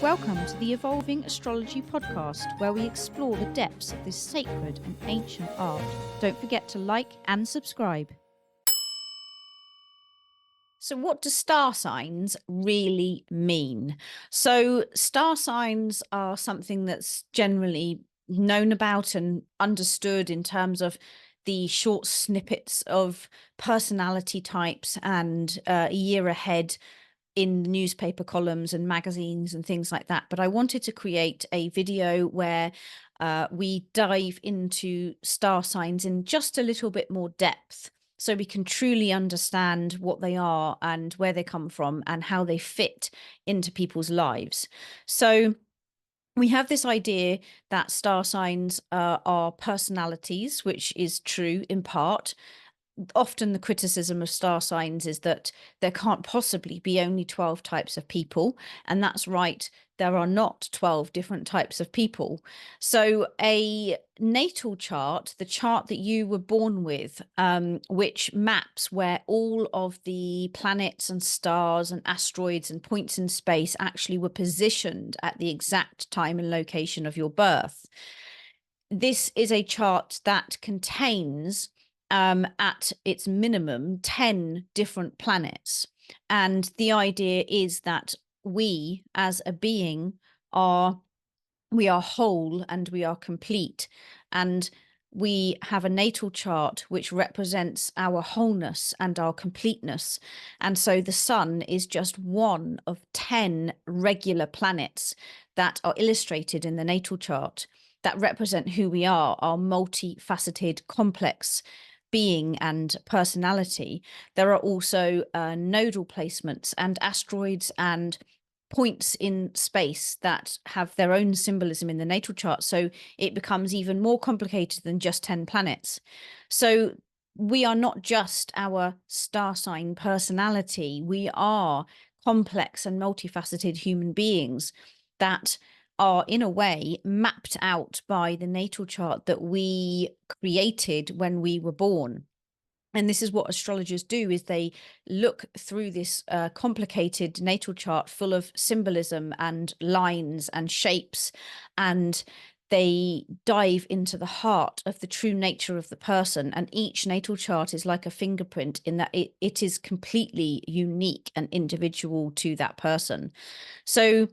Welcome to the Evolving Astrology podcast, where we explore the depths of this sacred and ancient art. Don't forget to like and subscribe. So what do star signs really mean? So star signs are something that's generally known about and understood in terms of the short snippets of personality types and a year ahead in newspaper columns and magazines and things like that. But I wanted to create a video where we dive into star signs in just a little bit more depth, so we can truly understand what they are and where they come from and how they fit into people's lives. So we have this idea that star signs are personalities, which is true in part. Often the criticism of star signs is that there can't possibly be only 12 types of people, and that's right, there are not 12 different types of people. So a natal chart, the chart that you were born with, which maps where all of the planets and stars and asteroids and points in space actually were positioned at the exact time and location of your birth. This is a chart that contains at its minimum 10 different planets. And the idea is that we as a being we are whole and we are complete. And we have a natal chart which represents our wholeness and our completeness. And so the sun is just one of 10 regular planets that are illustrated in the natal chart that represent who we are, our multifaceted, complex being and personality. There are also nodal placements and asteroids and points in space that have their own symbolism in the natal chart. So it becomes even more complicated than just 10 planets. So we are not just our star sign personality. We are complex and multifaceted human beings that are in a way mapped out by the natal chart that we created when we were born. And this is what astrologers do, is they look through this complicated natal chart full of symbolism and lines and shapes, and they dive into the heart of the true nature of the person. And each natal chart is like a fingerprint in that it is completely unique and individual to that person. So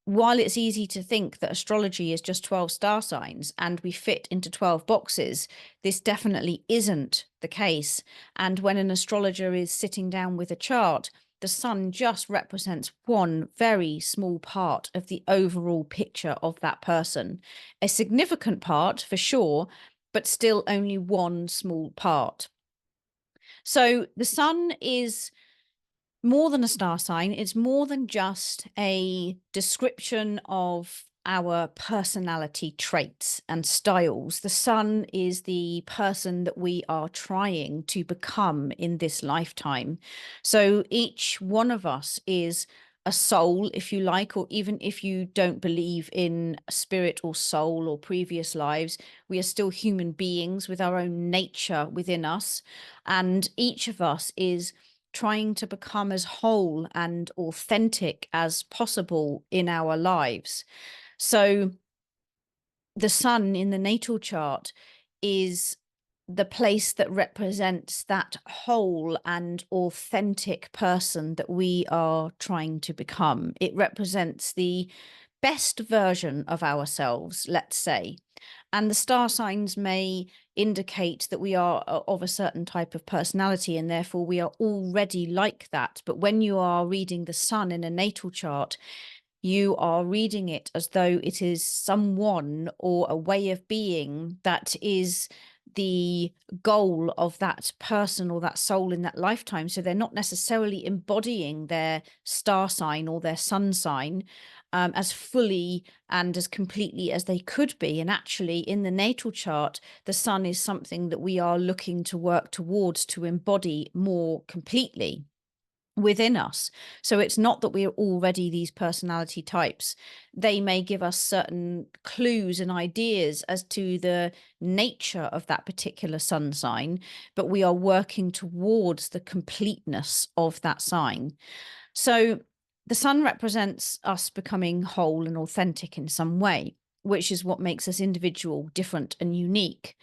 while it's easy to think that astrology is just 12 star signs and we fit into 12 boxes, this definitely isn't the case. And when an astrologer is sitting down with a chart, the sun just represents one very small part of the overall picture of that person. A significant part for sure, but still only one small part. So the sun is more than a star sign. It's more than just a description of our personality traits and styles. The sun is the person that we are trying to become in this lifetime. So each one of us is a soul, if you like, or even if you don't believe in spirit or soul or previous lives, we are still human beings with our own nature within us. And each of us is trying to become as whole and authentic as possible in our lives. So the sun in the natal chart is the place that represents that whole and authentic person that we are trying to become. It represents the best version of ourselves, let's say. And the star signs may indicate that we are of a certain type of personality, and therefore we are already like that. But when you are reading the sun in a natal chart, you are reading it as though it is someone or a way of being that is the goal of that person or that soul in that lifetime. So they're not necessarily embodying their star sign or their sun sign as fully and as completely as they could be. And actually, in the natal chart, the sun is something that we are looking to work towards to embody more completely within us. So it's not that we're already these personality types. They may give us certain clues and ideas as to the nature of that particular sun sign, but we are working towards the completeness of that sign. So the sun represents us becoming whole and authentic in some way, which is what makes us individual, different, and unique.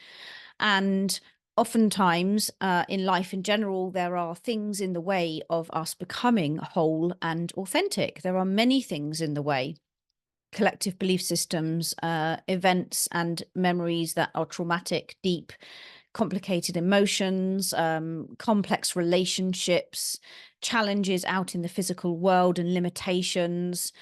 And oftentimes in life in general, there are things in the way of us becoming whole and authentic. There are many things in the way. Collective belief systems, events and memories that are traumatic, deep, complicated emotions, complex relationships, challenges out in the physical world and limitations,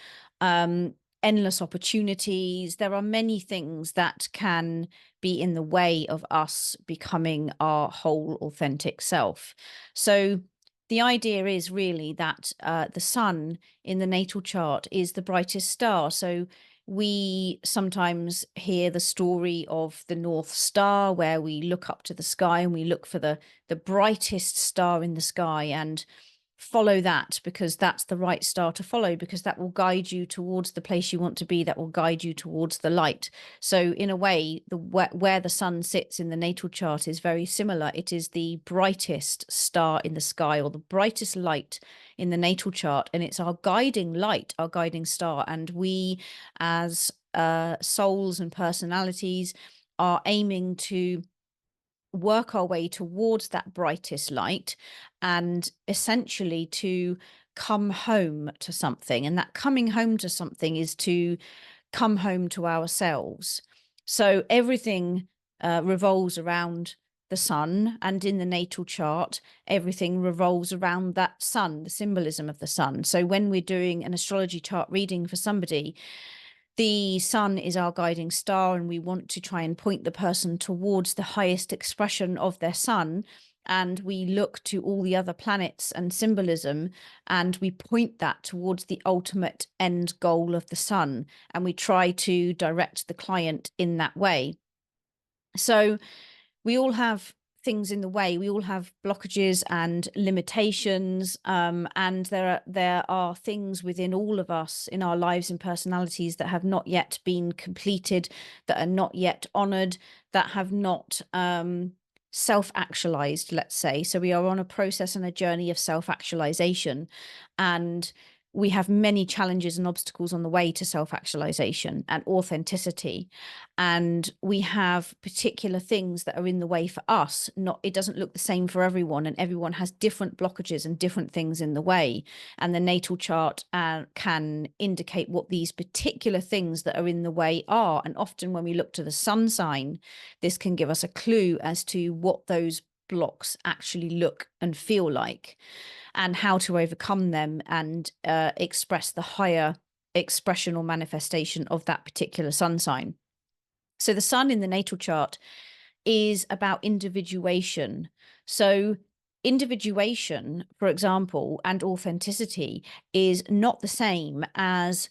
endless opportunities. There are many things that can be in the way of us becoming our whole, authentic self. So the idea is really that the sun in the natal chart is the brightest star. So we sometimes hear the story of the North Star, where we look up to the sky and we look for the brightest star in the sky and follow that, because that's the right star to follow, because that will guide you towards the place you want to be, that will guide you towards the light. So in a way, where the sun sits in the natal chart is very similar. It is the brightest star in the sky, or the brightest light in the natal chart, and it's our guiding light, our guiding star. And we as souls and personalities are aiming to work our way towards that brightest light, and essentially to come home to something. And that coming home to something is to come home to ourselves. So everything revolves around the sun, and in the natal chart, everything revolves around that sun, the symbolism of the sun. So when we're doing an astrology chart reading for somebody, the sun is our guiding star, and we want to try and point the person towards the highest expression of their sun. And we look to all the other planets and symbolism, and we point that towards the ultimate end goal of the sun. And we try to direct the client in that way. So we all have things in the way. We all have blockages and limitations, and there are things within all of us in our lives and personalities that have not yet been completed, that are not yet honored, that have not self-actualized, let's say. So we are on a process and a journey of self-actualization, and we have many challenges and obstacles on the way to self-actualization and authenticity. And we have particular things that are in the way for us. It doesn't look the same for everyone, and everyone has different blockages and different things in the way. And the natal chart can indicate what these particular things that are in the way are. And often when we look to the sun sign, this can give us a clue as to what those blocks actually look and feel like, and how to overcome them and express the higher expression or manifestation of that particular sun sign. So the sun in the natal chart is about individuation. So individuation, for example, and authenticity is not the same as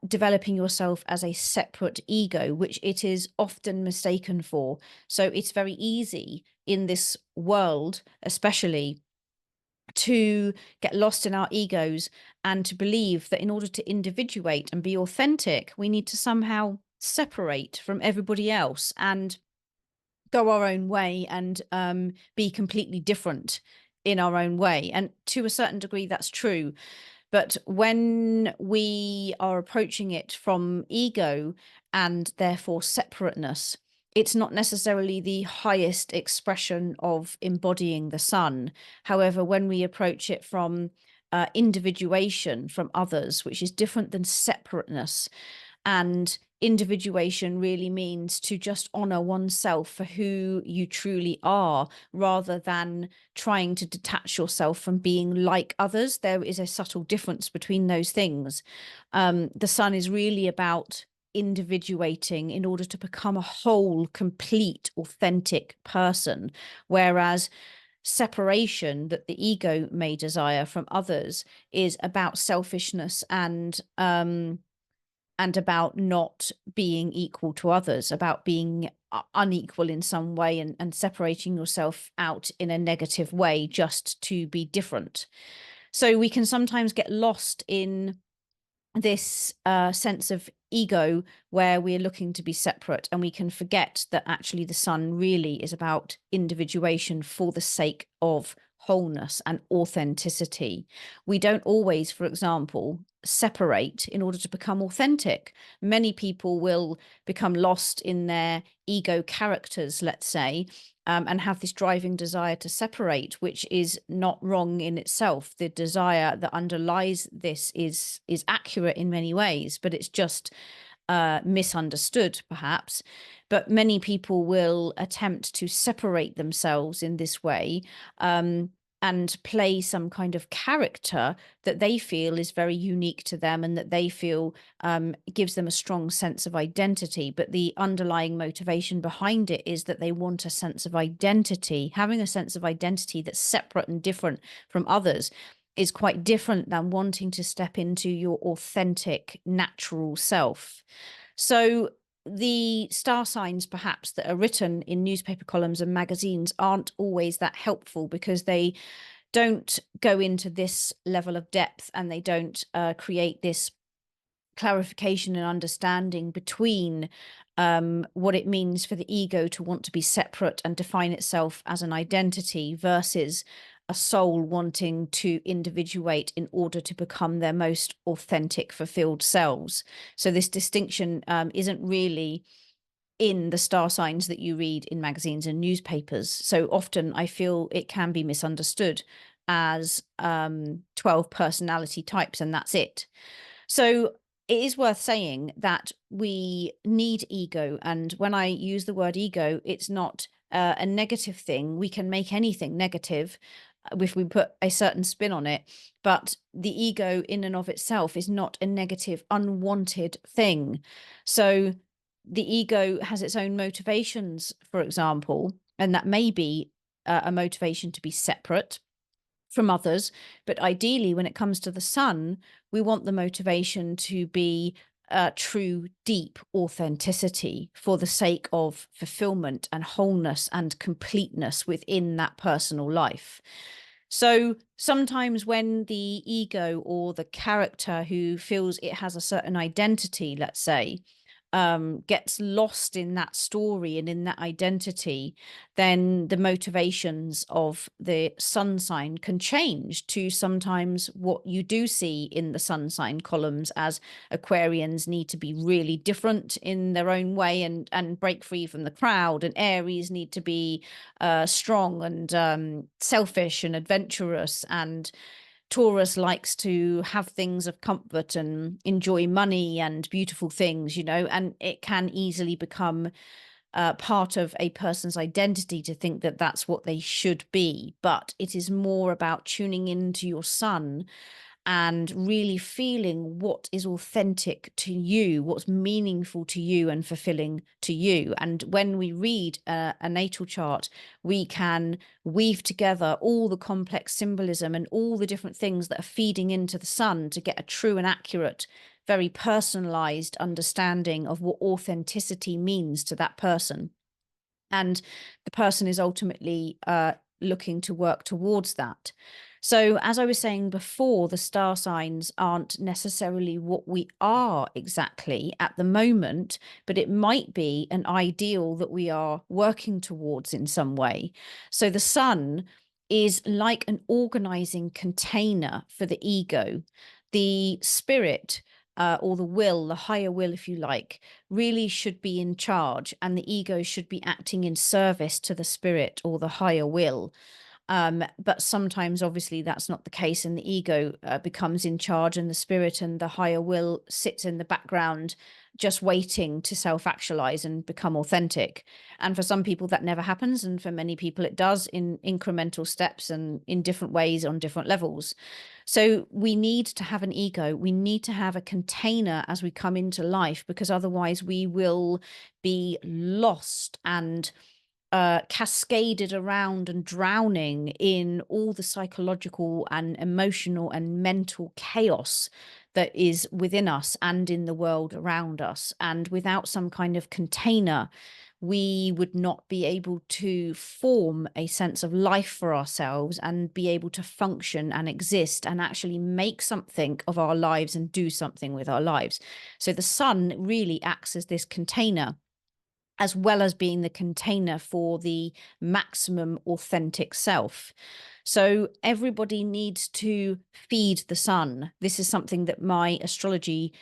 developing yourself as a separate ego, which it is often mistaken for. So it's very easy in this world, especially, to get lost in our egos and to believe that in order to individuate and be authentic, we need to somehow separate from everybody else and go our own way and be completely different in our own way. And to a certain degree, that's true. But when we are approaching it from ego and therefore separateness, it's not necessarily the highest expression of embodying the sun. However, when we approach it from individuation from others, which is different than separateness, and individuation really means to just honor oneself for who you truly are, rather than trying to detach yourself from being like others. There is a subtle difference between those things. The sun is really about individuating in order to become a whole, complete, authentic person, whereas separation that the ego may desire from others is about selfishness and about not being equal to others, about being unequal in some way, and separating yourself out in a negative way just to be different. So we can sometimes get lost in this sense of ego where we're looking to be separate, and we can forget that actually the sun really is about individuation for the sake of wholeness and authenticity. We don't always, for example, separate in order to become authentic. Many people will become lost in their ego characters, let's say, and have this driving desire to separate, which is not wrong in itself. The desire that underlies this is accurate in many ways, but it's just misunderstood, perhaps. But many people will attempt to separate themselves in this way, and play some kind of character that they feel is very unique to them and that they feel gives them a strong sense of identity. But the underlying motivation behind it is that they want a sense of identity. Having a sense of identity that's separate and different from others is quite different than wanting to step into your authentic, natural self. So the star signs, perhaps, that are written in newspaper columns and magazines aren't always that helpful, because they don't go into this level of depth, and they don't create this clarification and understanding between what it means for the ego to want to be separate and define itself as an identity versus a soul wanting to individuate in order to become their most authentic, fulfilled selves. So this distinction isn't really in the star signs that you read in magazines and newspapers. So often I feel it can be misunderstood as 12 personality types, and that's it. So it is worth saying that we need ego. And when I use the word ego, it's not a negative thing. We can make anything negative if we put a certain spin on it. But the ego in and of itself is not a negative, unwanted thing. So the ego has its own motivations, for example, and that may be a motivation to be separate from others. But ideally, when it comes to the sun, we want the motivation to be true, deep authenticity for the sake of fulfillment and wholeness and completeness within that personal life. So sometimes when the ego or the character who feels it has a certain identity, let's say, gets lost in that story and in that identity, then the motivations of the sun sign can change to sometimes what you do see in the sun sign columns as Aquarians need to be really different in their own way and break free from the crowd, and Aries need to be strong and selfish and adventurous, and Taurus likes to have things of comfort and enjoy money and beautiful things, and it can easily become part of a person's identity to think that that's what they should be. But it is more about tuning into your sun and really feeling what is authentic to you, what's meaningful to you and fulfilling to you. And when we read a natal chart, we can weave together all the complex symbolism and all the different things that are feeding into the sun to get a true and accurate, very personalized understanding of what authenticity means to that person. And the person is ultimately looking to work towards that. So as I was saying before, the star signs aren't necessarily what we are exactly at the moment, but it might be an ideal that we are working towards in some way. So the sun is like an organizing container for the ego. The spirit, or the will, the higher will, if you like, really should be in charge, and the ego should be acting in service to the spirit or the higher will. But sometimes, obviously, that's not the case, and the ego becomes in charge, and the spirit and the higher will sits in the background, just waiting to self-actualize and become authentic. And for some people, that never happens, and for many people, it does in incremental steps and in different ways on different levels. So we need to have an ego. We need to have a container as we come into life, because otherwise we will be lost and cascaded around and drowning in all the psychological and emotional and mental chaos that is within us and in the world around us. And without some kind of container, we would not be able to form a sense of life for ourselves and be able to function and exist and actually make something of our lives and do something with our lives. So the sun really acts as this container. as well as being the container for the maximum authentic self. So everybody needs to feed the sun. This is something that my astrology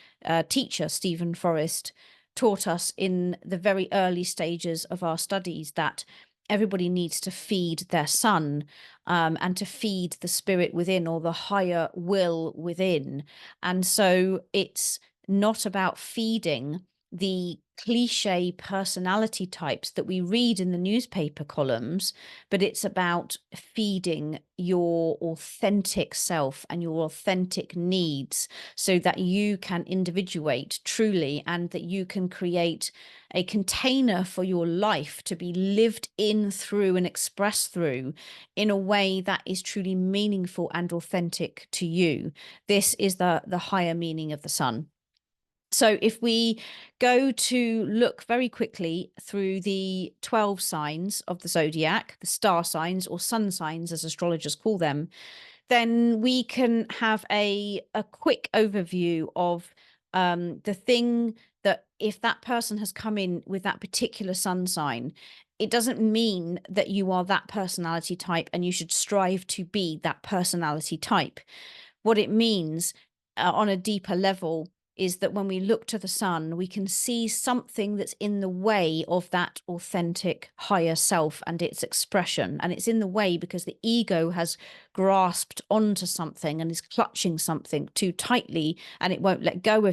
teacher, Stephen Forrest, taught us in the very early stages of our studies, that everybody needs to feed their sun, and to feed the spirit within, or the higher will within. And so it's not about feeding the cliche personality types that we read in the newspaper columns, but it's about feeding your authentic self and your authentic needs, so that you can individuate truly, and that you can create a container for your life to be lived in, through, and expressed through in a way that is truly meaningful and authentic to you. This is the higher meaning of the sun. So if we go to look very quickly through the 12 signs of the zodiac, the star signs, or sun signs as astrologers call them, then we can have a quick overview of the thing that, if that person has come in with that particular sun sign, it doesn't mean that you are that personality type and you should strive to be that personality type. What it means on a deeper level is that when we look to the sun, we can see something that's in the way of that authentic higher self and its expression. And it's in the way because the ego has grasped onto something and is clutching something too tightly, and it won't let go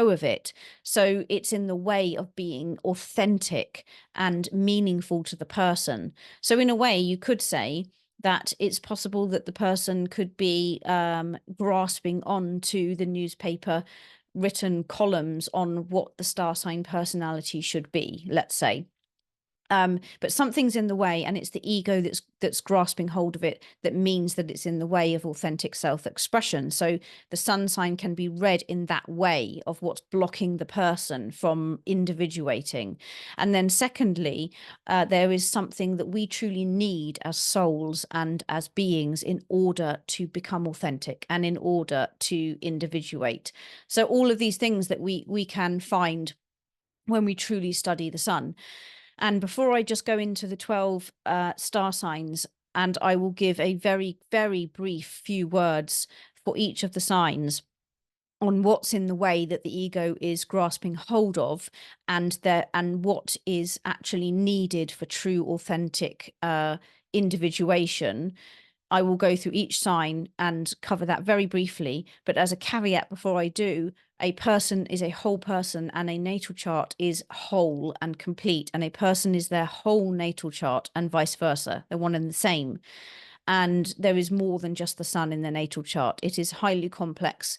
of it. So it's in the way of being authentic and meaningful to the person. So in a way, you could say that it's possible that the person could be grasping on to the newspaper written columns on what the star sign personality should be, let's say. But something's in the way, and it's the ego that's grasping hold of it, that means that it's in the way of authentic self-expression. So the sun sign can be read in that way, of what's blocking the person from individuating. And then secondly, there is something that we truly need as souls and as beings in order to become authentic and in order to individuate. So all of these things that we can find when we truly study the sun. And before I just go into the 12 star signs, and I will give a very, very brief few words for each of the signs on what's in the way that the ego is grasping hold of, and what is actually needed for true authentic individuation. I will go through each sign and cover that very briefly. But as a caveat before I do, a person is a whole person, and a natal chart is whole and complete, and a person is their whole natal chart, and vice versa. They're one and the same. And there is more than just the sun in the natal chart. It is highly complex,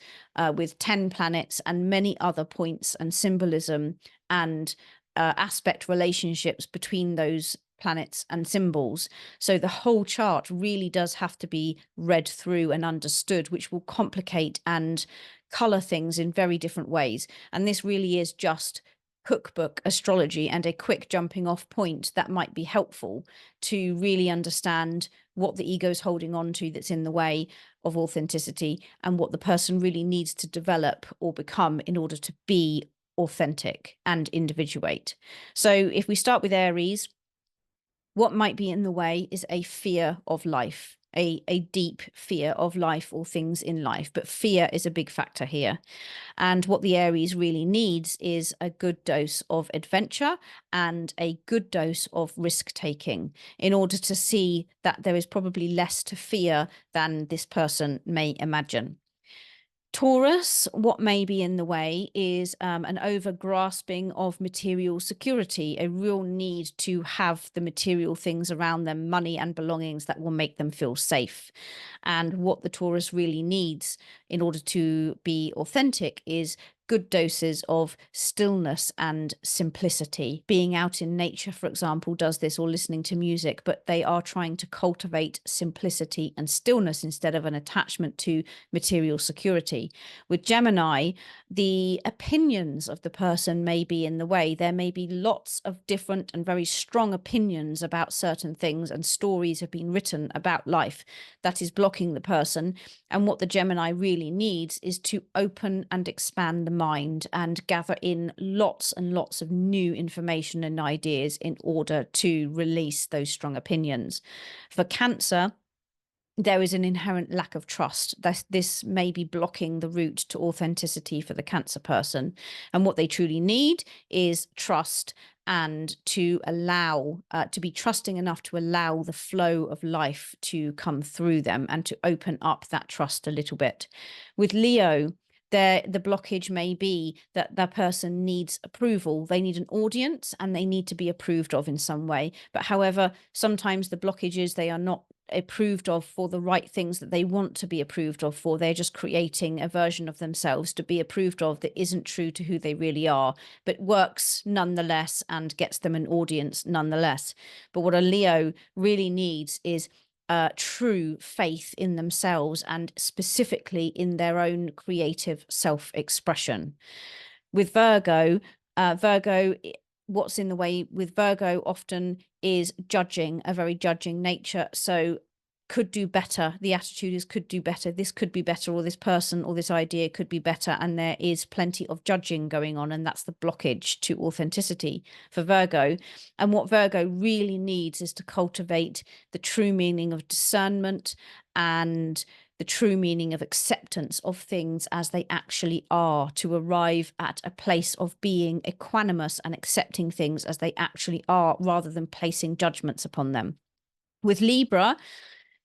with 10 planets and many other points and symbolism and aspect relationships between those planets and symbols. So the whole chart really does have to be read through and understood, which will complicate and color things in very different ways. And this really is just cookbook astrology, and a quick jumping off point that might be helpful to really understand what the ego is holding on to that's in the way of authenticity, and what the person really needs to develop or become in order to be authentic and individuate. So if we start with Aries, what might be in the way is a fear of life, a deep fear of life or things in life. But fear is a big factor here. And what the Aries really needs is a good dose of adventure and a good dose of risk taking, in order to see that there is probably less to fear than this person may imagine. Taurus, what may be in the way is an over-grasping of material security, a real need to have the material things around them, money and belongings that will make them feel safe. And what the Taurus really needs in order to be authentic is good doses of stillness and simplicity. Being out in nature, for example, does this, or listening to music, but they are trying to cultivate simplicity and stillness instead of an attachment to material security. With Gemini, the opinions of the person may be in the way. There may be lots of different and very strong opinions about certain things, and stories have been written about life that is blocking the person. And what the Gemini really needs is to open and expand the mind and gather in lots and lots of new information and ideas in order to release those strong opinions. For Cancer, there is an inherent lack of trust. This may be blocking the route to authenticity for the Cancer person. And what they truly need is trust, and to allow, to be trusting enough to allow the flow of life to come through them and to open up that trust a little bit. With Leo, the blockage may be that that person needs approval. They need an audience and they need to be approved of in some way. But however, sometimes the blockage is they are not approved of for the right things that they want to be approved of for. They're just creating a version of themselves to be approved of that isn't true to who they really are, but works nonetheless and gets them an audience nonetheless. But what a Leo really needs is true faith in themselves, and specifically in their own creative self-expression. With Virgo, what's in the way with Virgo often is judging, a very judging nature. So could do better. The attitude is could do better. This could be better, or this person or this idea could be better. And there is plenty of judging going on. And that's the blockage to authenticity for Virgo. And what Virgo really needs is to cultivate the true meaning of discernment and the true meaning of acceptance of things as they actually are, to arrive at a place of being equanimous and accepting things as they actually are, rather than placing judgments upon them. With Libra,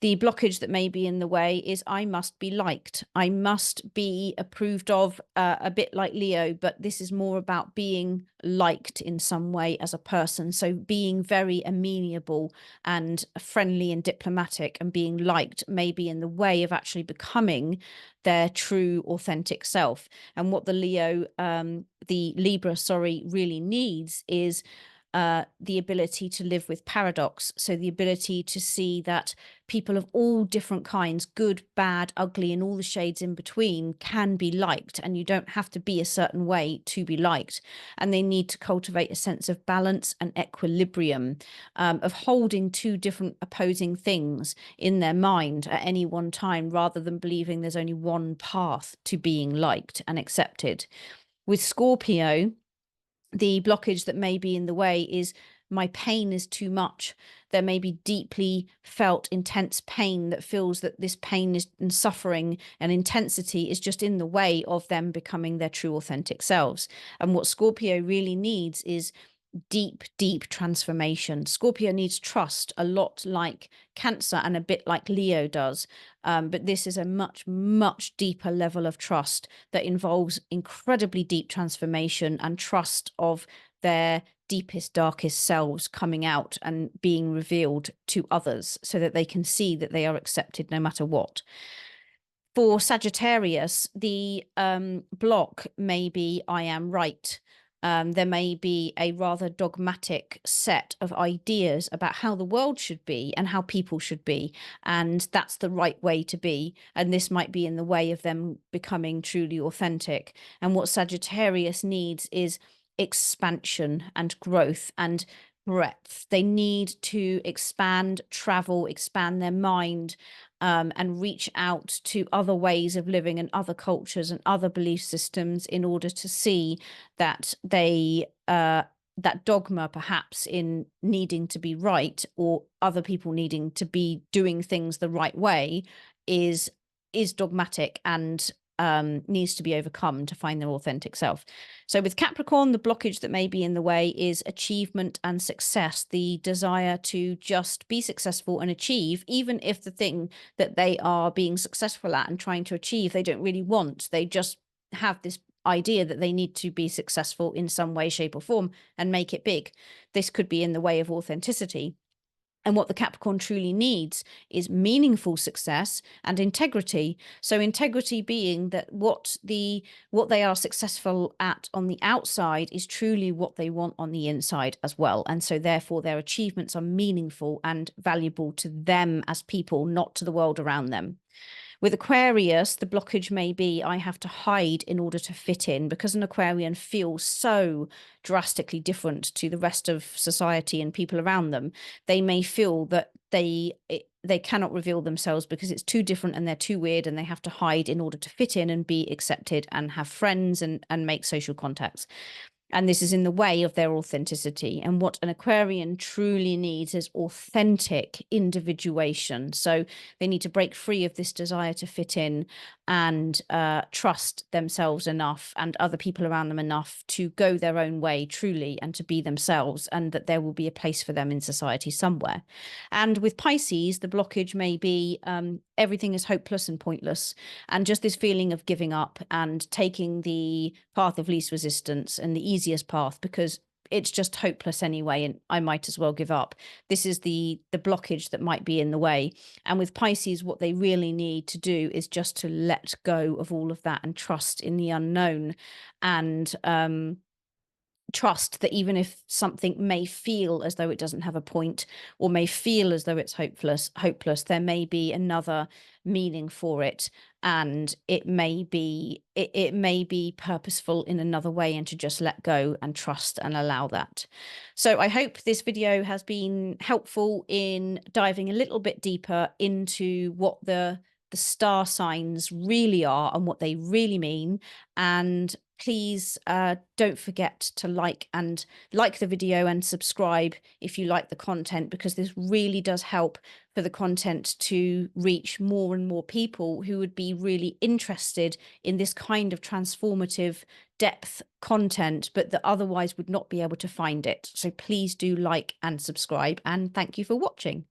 the blockage that may be in the way is I must be liked. I must be approved of, a bit like Leo, but this is more about being liked in some way as a person. So being very amenable and friendly and diplomatic and being liked may be in the way of actually becoming their true authentic self. And what the Libra, really needs is the ability to live with paradox. So the ability to see that people of all different kinds, good, bad, ugly, and all the shades in between, can be liked, and you don't have to be a certain way to be liked. And they need to cultivate a sense of balance and equilibrium, of holding two different opposing things in their mind at any one time, rather than believing there's only one path to being liked and accepted. With Scorpio, the blockage that may be in the way is my pain is too much. There may be deeply felt intense pain that feels that this pain is, and suffering and intensity is just in the way of them becoming their true authentic selves. And what Scorpio really needs is deep, deep transformation. Scorpio needs trust, a lot like Cancer and a bit like Leo does. But this is a much, much deeper level of trust that involves incredibly deep transformation and trust of their deepest, darkest selves coming out and being revealed to others, so that they can see that they are accepted no matter what. For Sagittarius, the block may be I am right. There may be a rather dogmatic set of ideas about how the world should be and how people should be, and that's the right way to be. And this might be in the way of them becoming truly authentic. And what Sagittarius needs is expansion and growth and breadth. They need to expand, travel, expand their mind, and reach out to other ways of living and other cultures and other belief systems, in order to see that they that dogma perhaps in needing to be right, or other people needing to be doing things the right way, is dogmatic and needs to be overcome to find their authentic self. So with Capricorn, the blockage that may be in the way is achievement and success, the desire to just be successful and achieve, even if the thing that they are being successful at and trying to achieve, they don't really want. They just have this idea that they need to be successful in some way, shape, or form and make it big. This could be in the way of authenticity. And what the Capricorn truly needs is meaningful success and integrity. So integrity being that what they are successful at on the outside is truly what they want on the inside as well. And so therefore their achievements are meaningful and valuable to them as people, not to the world around them. With Aquarius, the blockage may be I have to hide in order to fit in, because an Aquarian feels so drastically different to the rest of society and people around them. They may feel that they cannot reveal themselves because it's too different and they're too weird, and they have to hide in order to fit in and be accepted and have friends and make social contacts. And this is in the way of their authenticity. And what an Aquarian truly needs is authentic individuation. So they need to break free of this desire to fit in and trust themselves enough and other people around them enough to go their own way truly and to be themselves, and that there will be a place for them in society somewhere. And with Pisces, the blockage may be everything is hopeless and pointless, and just this feeling of giving up and taking the path of least resistance and the easiest path because it's just hopeless anyway, and I might as well give up. This is the blockage that might be in the way. And with Pisces, what they really need to do is just to let go of all of that and trust in the unknown, and trust that even if something may feel as though it doesn't have a point, or may feel as though it's hopeless, there may be another meaning for it, and it may be purposeful in another way, and to just let go and trust and allow that. So I hope this video has been helpful in diving a little bit deeper into what the star signs really are and what they really mean. And please don't forget to like the video and subscribe if you like the content, because this really does help for the content to reach more and more people who would be really interested in this kind of transformative depth content, but that otherwise would not be able to find it. So please do like and subscribe, and thank you for watching.